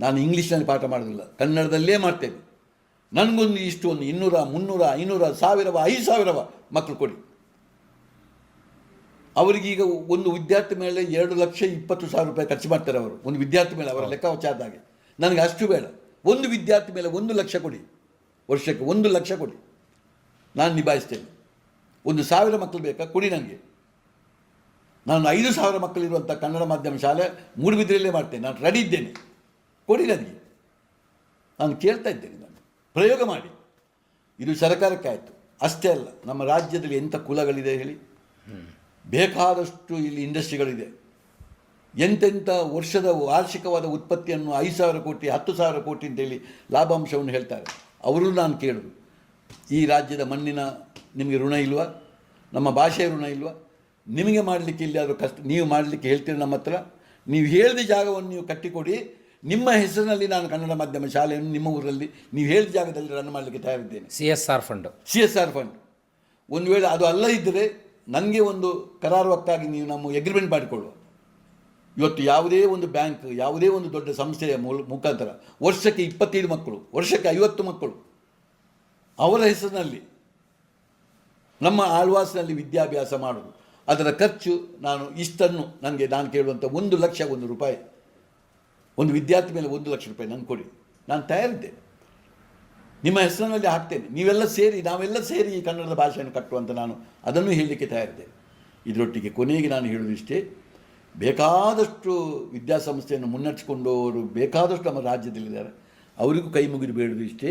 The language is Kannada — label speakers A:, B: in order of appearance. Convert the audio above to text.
A: ನಾನು ಇಂಗ್ಲೀಷ್ನಲ್ಲಿ ಪಾಠ ಮಾಡೋದಿಲ್ಲ, ಕನ್ನಡದಲ್ಲೇ ಮಾಡ್ತೇನೆ. ನನಗೊಂದು ಇಷ್ಟು ಒಂದು 200, 300, 500, 1000, 5000 ಮಕ್ಕಳು ಕೊಡಿ. ಅವರಿಗೀಗ ಒಂದು ವಿದ್ಯಾರ್ಥಿ ಮೇಲೆ 2,20,000 ರೂಪಾಯಿ ಖರ್ಚು ಮಾಡ್ತಾರೆ ಅವರು, ಒಂದು ವಿದ್ಯಾರ್ಥಿ ಮೇಲೆ ಅವರ ಲೆಕ್ಕಾಚಾರದಾಗೆ. ನನಗೆ ಅಷ್ಟು ಬೇಡ, ಒಂದು ವಿದ್ಯಾರ್ಥಿ ಮೇಲೆ 1 ಲಕ್ಷ ಕೊಡಿ, ವರ್ಷಕ್ಕೆ 1 ಲಕ್ಷ ಕೊಡಿ, ನಾನು ನಿಭಾಯಿಸ್ತೇನೆ. 1,000 ಮಕ್ಕಳು ಬೇಕಾ ಕೊಡಿ ನನಗೆ. ನಾನು 5,000 ಮಕ್ಕಳಿರುವಂಥ ಕನ್ನಡ ಮಾಧ್ಯಮ ಶಾಲೆ ಮೂಡುಬಿದ್ರೆಯಲ್ಲೇ ಮಾಡ್ತೇನೆ, ನಾನು ರೆಡಿ ಇದ್ದೇನೆ, ಕೊಡಿ ನನಗೆ. ನಾನು ಕೇಳ್ತಾ ಇದ್ದೇನೆ, ನಾನು ಪ್ರಯೋಗ ಮಾಡಿ. ಇದು ಸರ್ಕಾರಕ್ಕೆ ಆಯಿತು, ಅಷ್ಟೇ ಅಲ್ಲ, ನಮ್ಮ ರಾಜ್ಯದಲ್ಲಿ ಎಂಥ ಕುಲಗಳಿದೆ ಹೇಳಿ, ಬೇಕಾದಷ್ಟು ಇಲ್ಲಿ ಇಂಡಸ್ಟ್ರಿಗಳಿದೆ. ಎಂತೆಂಥ ವರ್ಷದ ವಾರ್ಷಿಕವಾದ ಉತ್ಪತ್ತಿಯನ್ನು 5,000 ಕೋಟಿ 10,000 ಕೋಟಿ ಅಂತೇಳಿ ಲಾಭಾಂಶವನ್ನು ಹೇಳ್ತಾರೆ. ಅವರು ನಾನು ಕೇಳೋದು, ಈ ರಾಜ್ಯದ ಮಣ್ಣಿನ ನಿಮಗೆ ಋಣ ಇಲ್ವಾ? ನಮ್ಮ ಭಾಷೆಯ ಋಣ ಇಲ್ವಾ? ನಿಮಗೆ ಮಾಡಲಿಕ್ಕೆ ಇಲ್ಲಿಯಾದರೂ ಕಷ್ಟ, ನೀವು ಮಾಡಲಿಕ್ಕೆ ಹೇಳ್ತೀರಿ ನಮ್ಮ ಹತ್ರ. ನೀವು ಹೇಳಿದ ಜಾಗವನ್ನು ನೀವು ಕಟ್ಟಿಕೊಡಿ, ನಿಮ್ಮ ಹೆಸರಿನಲ್ಲಿ ನಾನು ಕನ್ನಡ ಮಾಧ್ಯಮ ಶಾಲೆಯನ್ನು ನಿಮ್ಮ ಊರಲ್ಲಿ ನೀವು ಹೇಳಿದ ಜಾಗದಲ್ಲಿ ರನ್ ಮಾಡಲಿಕ್ಕೆ ತಯಾರಿದ್ದೇನೆ.
B: CSR fund. ಒಂದು ವೇಳೆ ಅದು ಅಲ್ಲ ಇದ್ದರೆ
A: ನನಗೆ ಒಂದು ಕರಾರುವಕ್ಕಾಗಿ ನೀವು ನಮ್ಮ ಎಗ್ರಿಮೆಂಟ್ ಮಾಡಿಕೊಳ್ಳುವ. ಇವತ್ತು ಯಾವುದೇ ಒಂದು ಬ್ಯಾಂಕ್, ಯಾವುದೇ ಒಂದು ದೊಡ್ಡ ಸಂಸ್ಥೆಯ ಮುಖಾಂತರ ವರ್ಷಕ್ಕೆ 25 ಮಕ್ಕಳು, ವರ್ಷಕ್ಕೆ 50 ಮಕ್ಕಳು ಅವರ ಹೆಸರಿನಲ್ಲಿ ನಮ್ಮ ಆಳ್ವಾಸ್ನಲ್ಲಿ ವಿದ್ಯಾಭ್ಯಾಸ ಮಾಡೋದು, ಅದರ ಖರ್ಚು ನಾನು ಇಷ್ಟನ್ನು ನಾನು ಕೇಳುವಂಥ 1 ಲಕ್ಷ ರೂಪಾಯಿ, ಒಂದು ವಿದ್ಯಾರ್ಥಿ ಮೇಲೆ 1 ಲಕ್ಷ ರೂಪಾಯಿ ನನಗೆ ಕೊಡಿ, ನಾನು ತಯಾರಿದ್ದೇನೆ, ನಿಮ್ಮ ಹೆಸರಿನಲ್ಲಿ ಹಾಕ್ತೇನೆ. ನಾವೆಲ್ಲ ಸೇರಿ ಈ ಕನ್ನಡದ ಭಾಷೆಯನ್ನು ಕಟ್ಟುವಂತ ನಾನು ಅದನ್ನು ಹೇಳಲಿಕ್ಕೆ ತಯಾರಿದ್ದೇನೆ. ಇದರೊಟ್ಟಿಗೆ ಕೊನೆಗೆ ನಾನು ಹೇಳುವುದಿಷ್ಟೇ, ಬೇಕಾದಷ್ಟು ವಿದ್ಯಾಸಂಸ್ಥೆಯನ್ನು ಮುನ್ನಡೆಸಿಕೊಂಡವರು ಬೇಕಾದಷ್ಟು ನಮ್ಮ ರಾಜ್ಯದಲ್ಲಿದ್ದಾರೆ, ಅವರಿಗೂ ಕೈ ಮುಗಿದು ಬೇಡುವುದು ಇಷ್ಟೇ.